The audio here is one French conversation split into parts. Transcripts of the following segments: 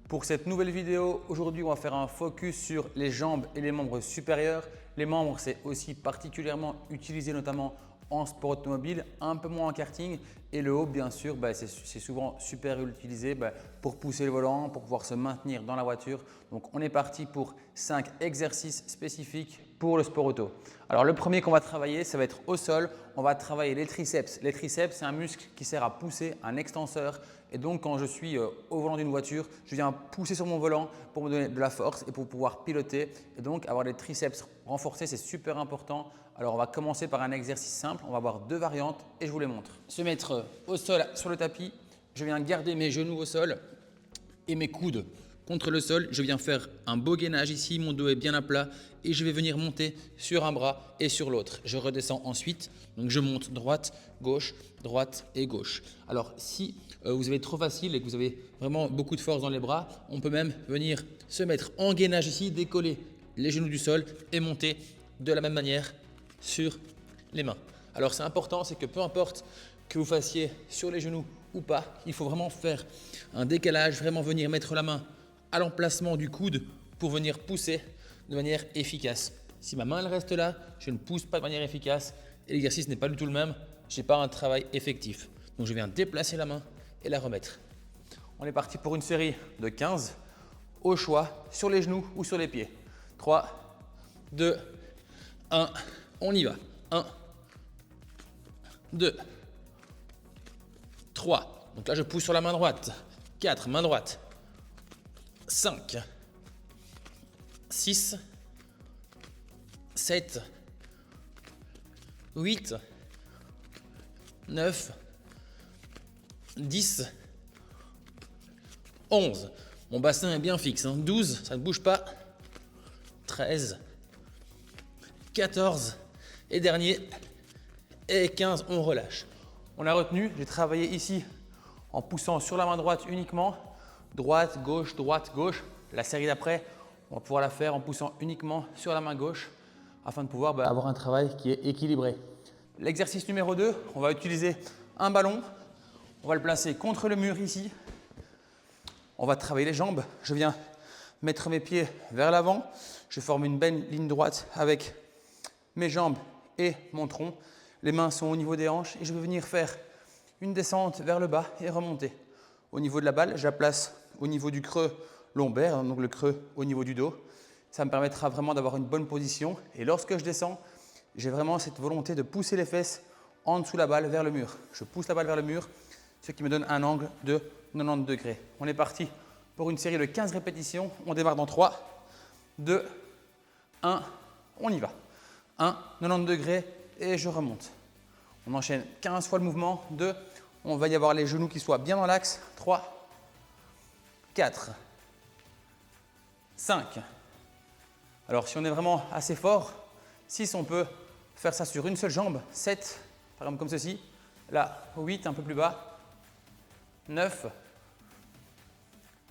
Pour cette nouvelle vidéo, aujourd'hui on va faire un focus sur les jambes et les membres supérieurs. Les membres, c'est aussi particulièrement utilisé notamment en sport automobile, un peu moins en karting. Et le haut, bien sûr, c'est souvent super utilisé pour pousser le volant, pour pouvoir se maintenir dans la voiture. Donc on est parti pour 5 exercices spécifiques pour le sport auto. Alors le premier qu'on va travailler, ça va être au sol. On va travailler les triceps. Les triceps, c'est un muscle qui sert à pousser un extenseur. Et donc quand je suis au volant d'une voiture, je viens pousser sur mon volant pour me donner de la force et pour pouvoir piloter. Et donc avoir les triceps renforcés, c'est super important. Alors on va commencer par un exercice simple. On va avoir 2 variantes et je vous les montre. Se mettre au sol sur le tapis. Je viens garder mes genoux au sol et mes coudes contre le sol. Je viens faire un beau gainage ici, mon dos est bien à plat et je vais venir monter sur un bras et sur l'autre. Je redescends ensuite, donc je monte droite et gauche. Alors si vous avez trop facile et que vous avez vraiment beaucoup de force dans les bras, on peut même venir se mettre en gainage ici, décoller les genoux du sol et monter de la même manière sur les mains. Alors c'est important, c'est que peu importe que vous fassiez sur les genoux ou pas, il faut vraiment faire un décalage, vraiment venir mettre la main à l'emplacement du coude pour venir pousser de manière efficace. Si ma main elle reste là, je ne pousse pas de manière efficace et l'exercice n'est pas du tout le même, je n'ai pas un travail effectif. Donc je viens déplacer la main et la remettre. On est parti pour une série de 15 au choix sur les genoux ou sur les pieds. 3, 2, 1, on y va. 1, 2, 3. Donc là, je pousse sur la main droite. 4, main droite. 5, 6, 7, 8, 9, 10, 11. Mon bassin est bien fixe. 12, ça ne bouge pas. 13, 14 et dernier. Et 15, on relâche. On a retenu, j'ai travaillé ici en poussant sur la main droite uniquement. Droite, gauche, droite, gauche. La série d'après, on va pouvoir la faire en poussant uniquement sur la main gauche afin de pouvoir avoir un travail qui est équilibré. L'exercice numéro 2, on va utiliser un ballon. On va le placer contre le mur ici. On va travailler les jambes. Je viens mettre mes pieds vers l'avant. Je forme une belle ligne droite avec mes jambes et mon tronc. Les mains sont au niveau des hanches et je vais venir faire une descente vers le bas et remonter. Au niveau de la balle, je la place au niveau du creux lombaire, donc le creux au niveau du dos. Ça me permettra vraiment d'avoir une bonne position. Et lorsque je descends, j'ai vraiment cette volonté de pousser les fesses en dessous de la balle vers le mur. Je pousse la balle vers le mur, ce qui me donne un angle de 90 degrés. On est parti pour une série de 15 répétitions. On démarre dans 3, 2, 1, on y va. 1, 90 degrés et je remonte. On enchaîne 15 fois le mouvement. 2, on va y avoir les genoux qui soient bien dans l'axe. 3, 4, 5. Alors si on est vraiment assez fort, 6, on peut faire ça sur une seule jambe. 7, par exemple comme ceci. Là, 8, un peu plus bas. 9,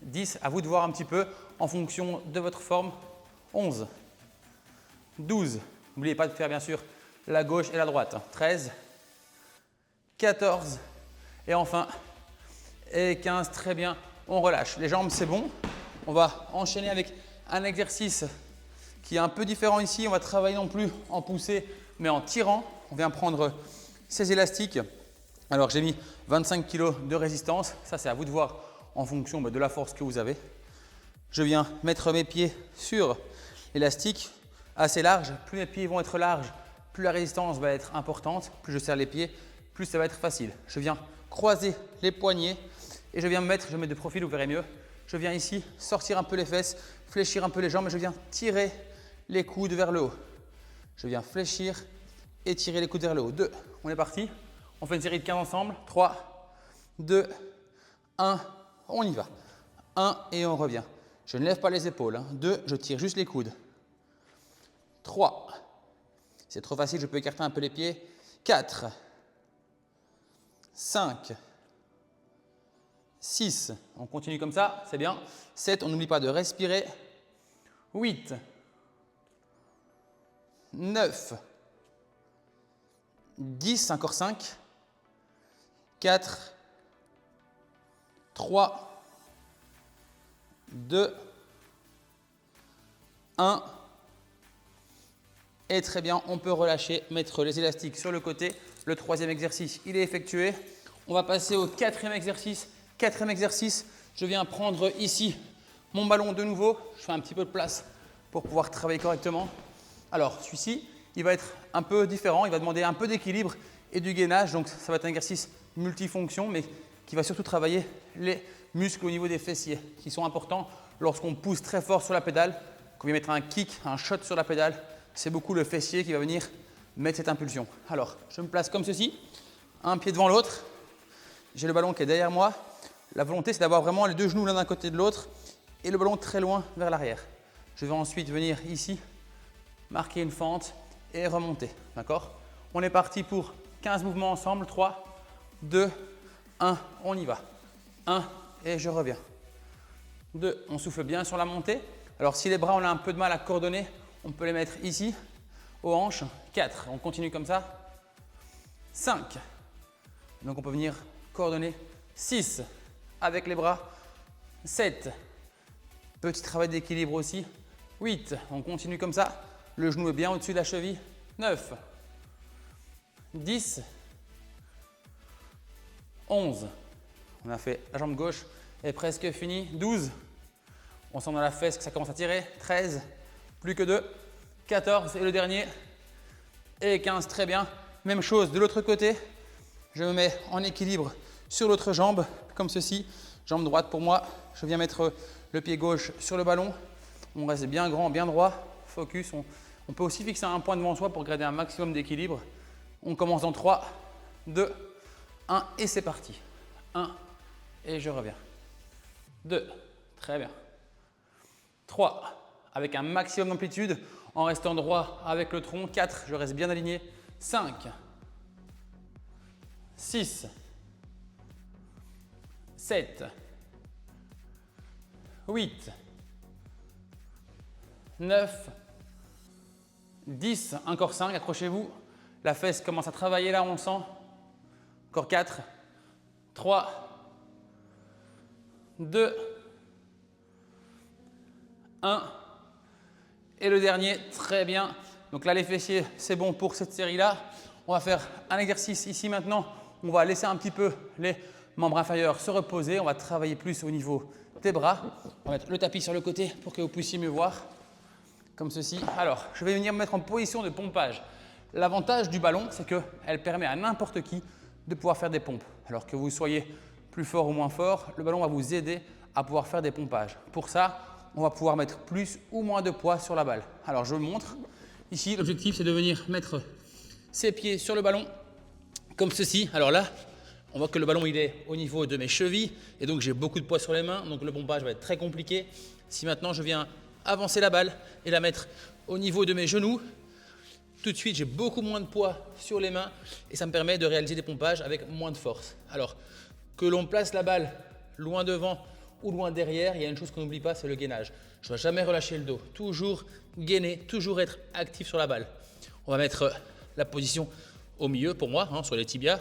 10, à vous de voir un petit peu en fonction de votre forme. 11, 12, n'oubliez pas de faire bien sûr la gauche et la droite. 13, 14 et enfin et 15, très bien, on relâche. Les jambes, c'est bon. On va enchaîner avec un exercice qui est un peu différent ici. On va travailler non plus en poussée, mais en tirant. On vient prendre ces élastiques. Alors, j'ai mis 25 kg de résistance. Ça, c'est à vous de voir en fonction de la force que vous avez. Je viens mettre mes pieds sur l'élastique assez large. Plus mes pieds vont être larges, plus la résistance va être importante. Plus je serre les pieds, plus ça va être facile. Je viens croiser les poignets et je viens me mettre, je mets de profil, vous verrez mieux. Je viens ici sortir un peu les fesses, fléchir un peu les jambes et je viens tirer les coudes vers le haut. Je viens fléchir et tirer les coudes vers le haut. 2, on est parti. On fait une série de 15 ensemble. 3, 2, 1, on y va. 1 et on revient. Je ne lève pas les épaules. 2, je tire juste les coudes. 3, c'est trop facile, je peux écarter un peu les pieds. 4, 5, 6, on continue comme ça, c'est bien. 7, on n'oublie pas de respirer. 8, 9, 10, encore 5, 4, 3, 2, 1. Et très bien, on peut relâcher, mettre les élastiques sur le côté. Le troisième exercice, il est effectué. On va passer au quatrième exercice. Quatrième exercice, je viens prendre ici mon ballon de nouveau. Je fais un petit peu de place pour pouvoir travailler correctement. Alors, celui-ci, il va être un peu différent. Il va demander un peu d'équilibre et du gainage. Donc, ça va être un exercice multifonction, mais qui va surtout travailler les muscles au niveau des fessiers, qui sont importants lorsqu'on pousse très fort sur la pédale. Qu'on vient mettre un kick, un shot sur la pédale, c'est beaucoup le fessier qui va venir mettre cette impulsion. Alors, je me place comme ceci, un pied devant l'autre. J'ai le ballon qui est derrière moi. La volonté, c'est d'avoir vraiment les deux genoux l'un d'un côté de l'autre et le ballon très loin vers l'arrière. Je vais ensuite venir ici, marquer une fente et remonter. D'accord? On est parti pour 15 mouvements ensemble. 3, 2, 1, on y va. 1 et je reviens. 2, on souffle bien sur la montée. Alors, si les bras, on a un peu de mal à coordonner, on peut les mettre ici, aux hanches. 4, on continue comme ça. 5, donc on peut venir coordonner. 6, avec les bras. 7, petit travail d'équilibre aussi. 8, on continue comme ça. Le genou est bien au-dessus de la cheville. 9, 10, 11. On a fait la jambe gauche est presque fini. 12, on sent dans la fesse que ça commence à tirer. 13, plus que 2. 14 et le dernier. Et 15, très bien. Même chose de l'autre côté. Je me mets en équilibre sur l'autre jambe, comme ceci. Jambe droite pour moi. Je viens mettre le pied gauche sur le ballon. On reste bien grand, bien droit. Focus. On peut aussi fixer un point devant soi pour garder un maximum d'équilibre. On commence dans 3, 2, 1 et c'est parti. 1 et je reviens. 2, très bien. 3, avec un maximum d'amplitude en restant droit avec le tronc. 4, je reste bien aligné. 5, 6, 7, 8, 9, 10, encore 5, accrochez-vous. La fesse commence à travailler là, on le sent. Encore 4, 3, 2, 1. Et le dernier, très bien. Donc là, les fessiers, c'est bon pour cette série-là. On va faire un exercice ici maintenant. On va laisser un petit peu les membres inférieurs se reposer. On va travailler plus au niveau des bras. On va mettre le tapis sur le côté pour que vous puissiez mieux voir. Comme ceci. Alors, je vais venir me mettre en position de pompage. L'avantage du ballon, c'est qu'elle permet à n'importe qui de pouvoir faire des pompes. Alors que vous soyez plus fort ou moins fort, le ballon va vous aider à pouvoir faire des pompages. Pour ça, on va pouvoir mettre plus ou moins de poids sur la balle. Alors, je vous montre. Ici, l'objectif, c'est de venir mettre ses pieds sur le ballon, comme ceci. Alors là, on voit que le ballon, il est au niveau de mes chevilles, et donc j'ai beaucoup de poids sur les mains, donc le pompage va être très compliqué. Si maintenant, je viens avancer la balle et la mettre au niveau de mes genoux, tout de suite, j'ai beaucoup moins de poids sur les mains, et ça me permet de réaliser des pompages avec moins de force. Alors, que l'on place la balle loin devant ou loin derrière, il y a une chose qu'on n'oublie pas, c'est le gainage. Je ne dois jamais relâcher le dos, toujours gainer, toujours être actif sur la balle. On va mettre la position au milieu pour moi, sur les tibias.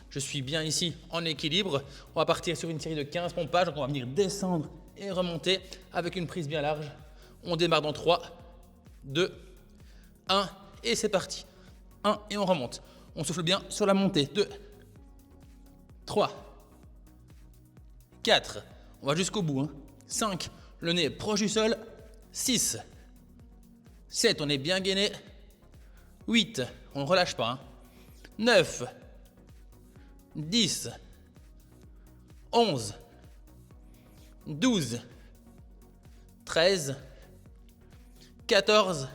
Je suis bien ici en équilibre. On va partir sur une série de 15 pompages, donc on va venir descendre et remonter avec une prise bien large. On démarre dans 3, 2, 1 et c'est parti. 1 et on remonte. On souffle bien sur la montée. 2, 3, 4, on va jusqu'au bout. 5, le nez est proche du sol. 6, 7, on est bien gainé. 8, on ne relâche pas. 9, 10, 11, 12, 13, 14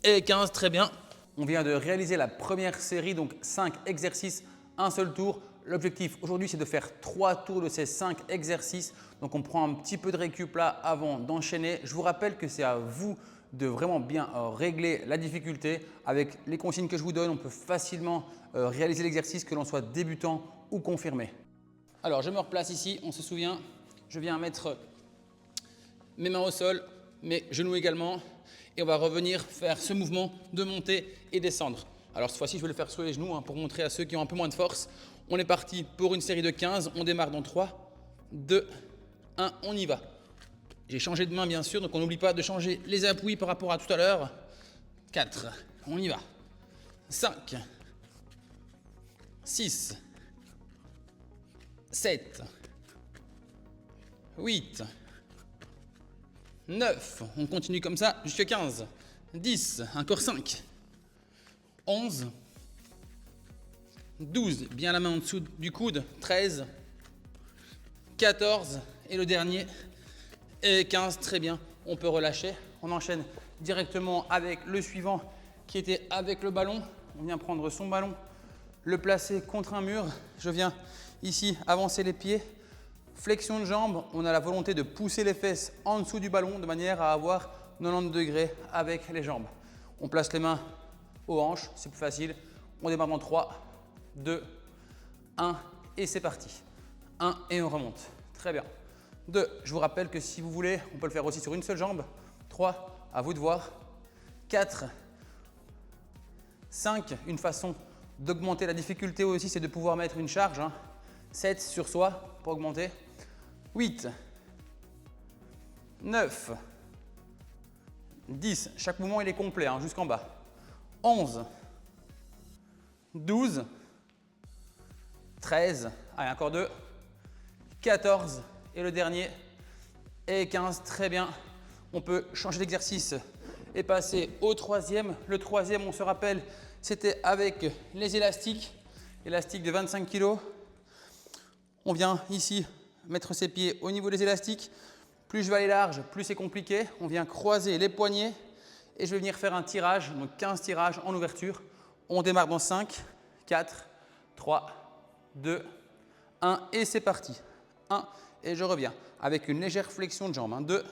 et 15, très bien. On vient de réaliser la première série, donc 5 exercices, un seul tour. L'objectif aujourd'hui, c'est de faire 3 tours de ces 5 exercices. Donc, on prend un petit peu de récup là avant d'enchaîner. Je vous rappelle que c'est à vous de vraiment bien régler la difficulté. Avec les consignes que je vous donne, on peut facilement réaliser l'exercice, que l'on soit débutant ou confirmé. Alors, je me replace ici. On se souvient, je viens mettre mes mains au sol, mes genoux également. Et on va revenir faire ce mouvement de monter et descendre. Alors cette fois-ci, je vais le faire sur les genoux pour montrer à ceux qui ont un peu moins de force. On est parti pour une série de 15. On démarre dans 3, 2, 1, on y va. J'ai changé de main bien sûr, donc on n'oublie pas de changer les appuis par rapport à tout à l'heure. 4, on y va. 5, 6, 7, 8, 9, on continue comme ça jusqu'à 15, 10, encore 5, 11, 12, bien la main en dessous du coude, 13, 14 et le dernier, et 15, très bien, on peut relâcher. On enchaîne directement avec le suivant qui était avec le ballon. On vient prendre son ballon, le placer contre un mur. Je viens ici avancer les pieds, flexion de jambes. On a la volonté de pousser les fesses en dessous du ballon de manière à avoir 90 degrés avec les jambes. On place les mains aux hanches, c'est plus facile. On démarre dans 3, 2, 1 et c'est parti. 1 et on remonte. Très bien. 2, je vous rappelle que si vous voulez, on peut le faire aussi sur une seule jambe. 3, à vous de voir. 4, 5, une façon d'augmenter la difficulté aussi, c'est de pouvoir mettre une charge. 7 sur soi pour augmenter. 8, 9, 10, chaque mouvement il est complet jusqu'en bas. 11, 12, 13, allez encore 2, 14 et le dernier et 15, très bien. On peut changer d'exercice et passer au troisième. Le troisième, on se rappelle, c'était avec les élastiques de 25 kg. On vient ici mettre ses pieds au niveau des élastiques. Plus je vais aller large, plus c'est compliqué. On vient croiser les poignets et je vais venir faire un tirage, donc 15 tirages en ouverture. On démarre dans 5, 4, 3, 2, 1 et c'est parti. 1 et je reviens avec une légère flexion de jambe. 2,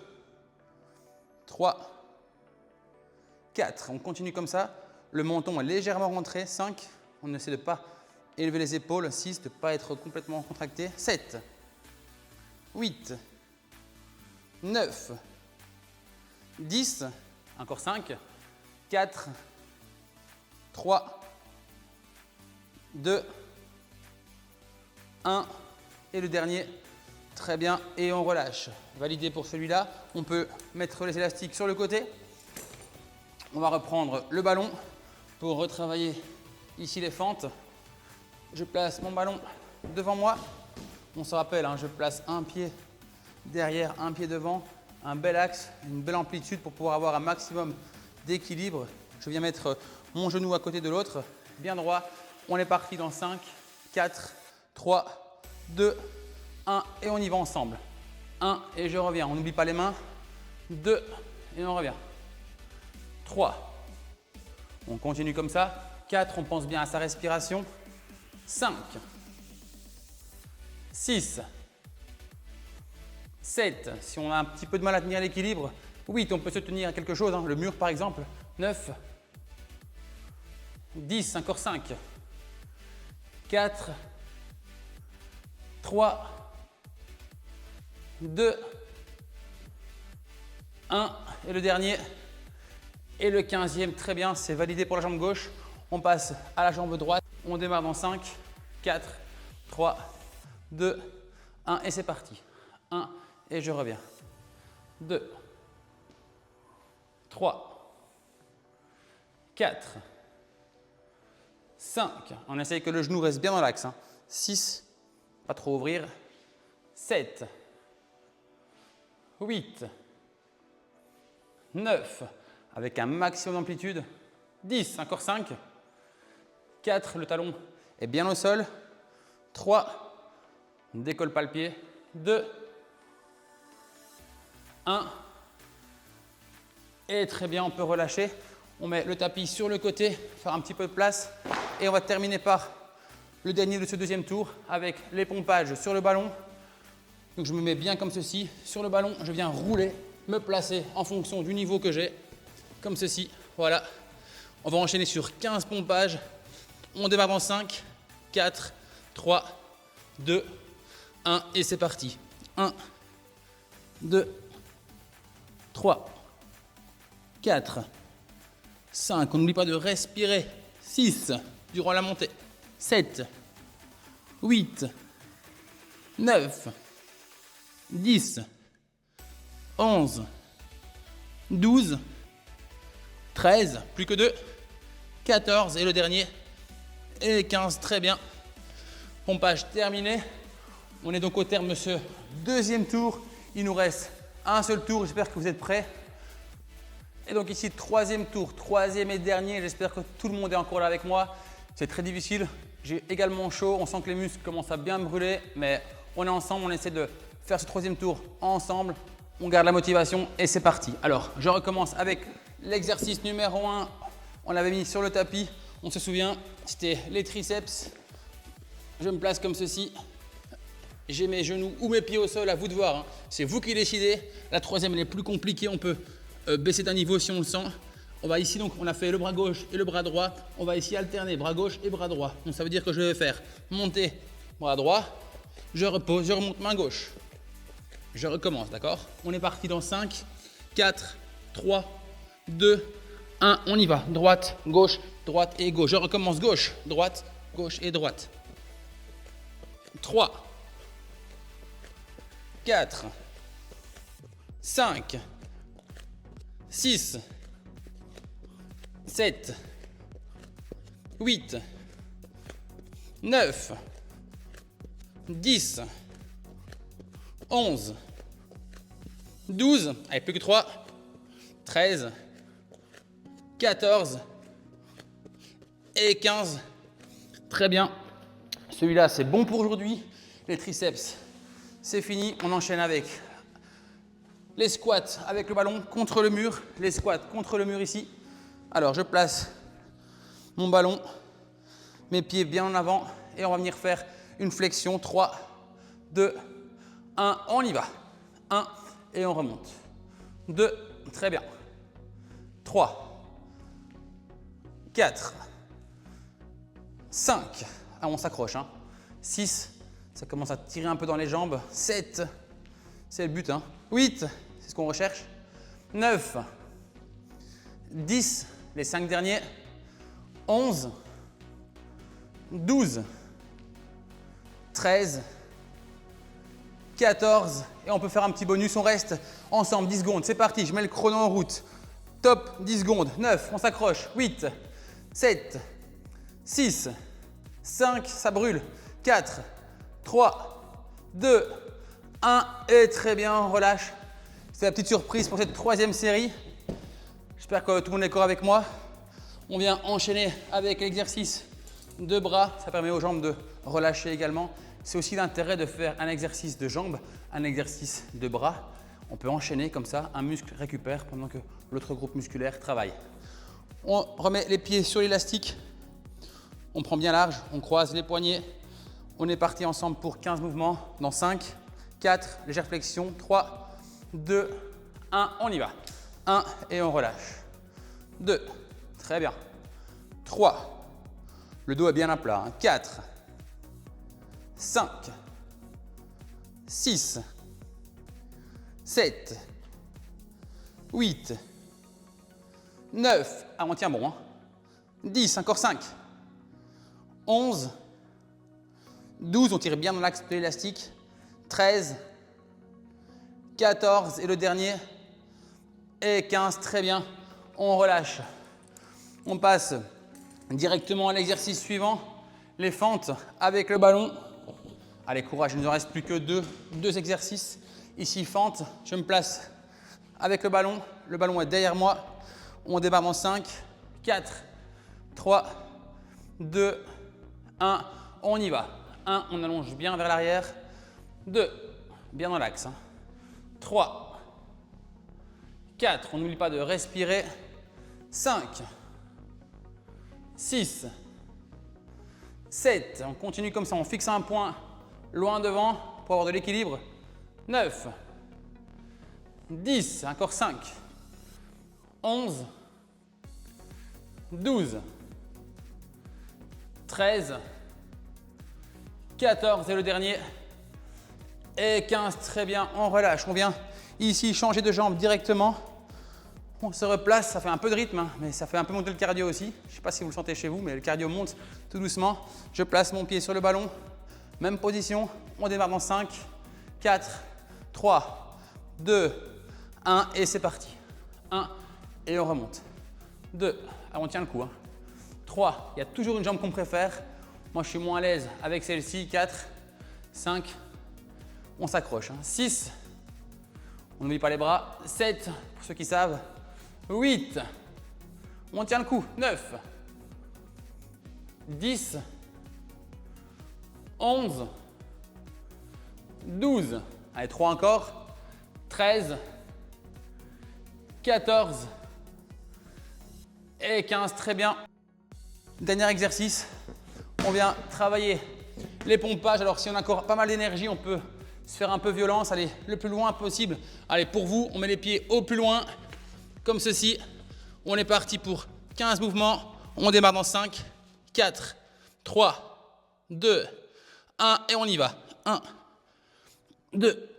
3, 4. On continue comme ça. Le menton est légèrement rentré. 5. On essaie de ne pas élever les épaules. 6. De ne pas être complètement contracté. 7, 8, 9, 10. Encore 5, 4, 3, 2, 1. Et le dernier. Très bien, et on relâche. Validé pour celui-là. On peut mettre les élastiques sur le côté. On va reprendre le ballon pour retravailler ici les fentes. Je place mon ballon devant moi. On se rappelle, je place un pied derrière, un pied devant. Un bel axe, une belle amplitude pour pouvoir avoir un maximum d'équilibre. Je viens mettre mon genou à côté de l'autre, bien droit. On est parti dans 5, 4, 3, 2, 1 et on y va ensemble. 1 et je reviens. On n'oublie pas les mains. 2 et on revient. 3. On continue comme ça. 4, on pense bien à sa respiration. 5. 6. 7. Si on a un petit peu de mal à tenir l'équilibre. 8, on peut se tenir à quelque chose. Le mur par exemple. 9. 10, encore 5. 4. 3. 2, 1 et le dernier et le 15e, très bien, c'est validé pour la jambe gauche. On passe à la jambe droite, on démarre dans 5, 4, 3, 2, 1 et c'est parti. 1 et je reviens. 2, 3, 4, 5, on essaye que le genou reste bien dans l'axe. 6, pas trop ouvrir. 7, 8, 9, avec un maximum d'amplitude. 10, encore 5. 4, le talon est bien au sol. 3, on ne décolle pas le pied. 2, 1. Et très bien, on peut relâcher. On met le tapis sur le côté, faire un petit peu de place. Et on va terminer par le dernier de ce deuxième tour avec les pompages sur le ballon. Donc je me mets bien comme ceci sur le ballon, je viens rouler, me placer en fonction du niveau que j'ai, comme ceci, voilà. On va enchaîner sur 15 pompages, on démarre dans 5, 4, 3, 2, 1 et c'est parti. 1, 2, 3, 4, 5, on n'oublie pas de respirer, 6 durant la montée, 7, 8, 9, 10, 11, 12, 13, plus que 2, 14 et le dernier, et 15, très bien. Pompage terminé. On est donc au terme de ce deuxième tour. Il nous reste un seul tour, j'espère que vous êtes prêts. Et donc ici, troisième tour, troisième et dernier. J'espère que tout le monde est encore là avec moi. C'est très difficile. J'ai également chaud. On sent que les muscles commencent à bien brûler, mais on est ensemble. On essaie de faire ce troisième tour ensemble. On garde la motivation et c'est parti. Alors, je recommence avec l'exercice numéro 1. On l'avait mis sur le tapis. On se souvient, c'était les triceps. Je me place comme ceci. J'ai mes genoux ou mes pieds au sol, à vous de voir. Hein. C'est vous qui décidez. La troisième, elle est plus compliquée. On peut baisser d'un niveau si on le sent. On va ici, donc, on a fait le bras gauche et le bras droit. On va ici alterner bras gauche et bras droit. Donc, ça veut dire que je vais faire monter bras droit. Je repose, je remonte main gauche. Je recommence, d'accord? On est parti dans 5, 4, 3, 2, 1. On y va. Droite et gauche. Je recommence gauche et droite. 3, 4, 5, 6, 7, 8, 9, 10, 11, 12, allez, plus que 3, 13, 14 et 15. Très bien. Celui-là, c'est bon pour aujourd'hui. Les triceps, c'est fini. On enchaîne avec les squats avec le ballon contre le mur. Les squats contre le mur ici. Alors, je place mon ballon, mes pieds bien en avant et on va venir faire une flexion. 3, 2, 1. On y va. 1 et on remonte. 2, très bien. 3, 4, 5. Ah, on s'accroche. 6, ça commence à tirer un peu dans les jambes. 7, c'est le but. 8, c'est ce qu'on recherche. 9, 10, les 5 derniers. 11, 12, 13, 14. Et on peut faire un petit bonus. On reste ensemble 10 secondes. C'est parti, je mets le chrono en route. Top, 10 secondes. 9, on s'accroche. 8, 7, 6, 5, ça brûle. 4, 3, 2, 1. Et très bien, on relâche. C'est la petite surprise pour cette troisième série. J'espère que tout le monde est d'accord avec moi. On vient enchaîner avec l'exercice de bras. Ça permet aux jambes de relâcher également. C'est aussi l'intérêt de faire un exercice de jambes, un exercice de bras. On peut enchaîner comme ça, un muscle récupère pendant que l'autre groupe musculaire travaille. On remet les pieds sur l'élastique. On prend bien large, on croise les poignets. On est parti ensemble pour 15 mouvements dans 5, 4, légère flexion, 3, 2, 1, on y va. 1 et on relâche. 2, très bien. 3, le dos est bien à plat. 4, 5, 6, 7, 8, 9, ah on tient bon. 10, encore 5. 11, 12, on tire bien dans l'axe de l'élastique. 13, 14 et le dernier. Et 15, très bien. On relâche. On passe directement à l'exercice suivant. Les fentes avec le ballon. Allez, courage, il ne nous en reste plus que deux exercices. Ici, fente, je me place avec le ballon. Le ballon est derrière moi. On démarre en 5, 4, 3, 2, 1, on y va. 1, on allonge bien vers l'arrière. 2, bien dans l'axe. 3, 4, on n'oublie pas de respirer. 5, 6, 7, on continue comme ça, on fixe un point loin devant pour avoir de l'équilibre. 9, 10, encore 5, 11, 12, 13, 14 et le dernier, et 15, très bien, on relâche. On vient ici changer de jambe directement. On se replace, ça fait un peu de rythme, mais ça fait un peu monter le cardio aussi. Je ne sais pas si vous le sentez chez vous, mais le cardio monte tout doucement. Je place mon pied sur le ballon, même position. On démarre dans 5, 4, 3, 2, 1 et c'est parti. 1 et on remonte. 2, on tient le coup. 3, il y a toujours une jambe qu'on préfère. Moi, je suis moins à l'aise avec celle-ci. 4, 5, on s'accroche. 6, on n'oublie pas les bras. 7, pour ceux qui savent. 8, on tient le coup. 9, 10, 11, 12, allez 3 encore, 13, 14 et 15, très bien. Dernier exercice, on vient travailler les pompages. Alors si on a encore pas mal d'énergie, on peut se faire un peu violence, aller le plus loin possible. Allez, pour vous, on met les pieds au plus loin, comme ceci. On est parti pour 15 mouvements, on démarre dans 5, 4, 3, 2, 1 et on y va. 1, 2,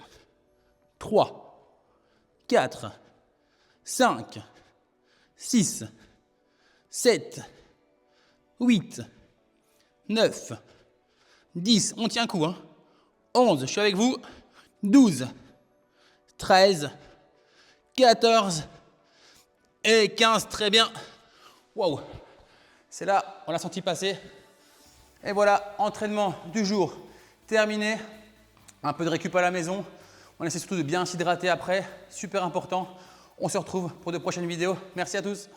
3, 4, 5, 6, 7, 8, 9, 10, on tient un coup. 11, je suis avec vous. 12, 13, 14 et 15, très bien. Waouh, c'est là, on l'a senti passer. Et voilà, entraînement du jour terminé. Un peu de récup à la maison. On essaie surtout de bien s'hydrater après, super important. On se retrouve pour de prochaines vidéos. Merci à tous.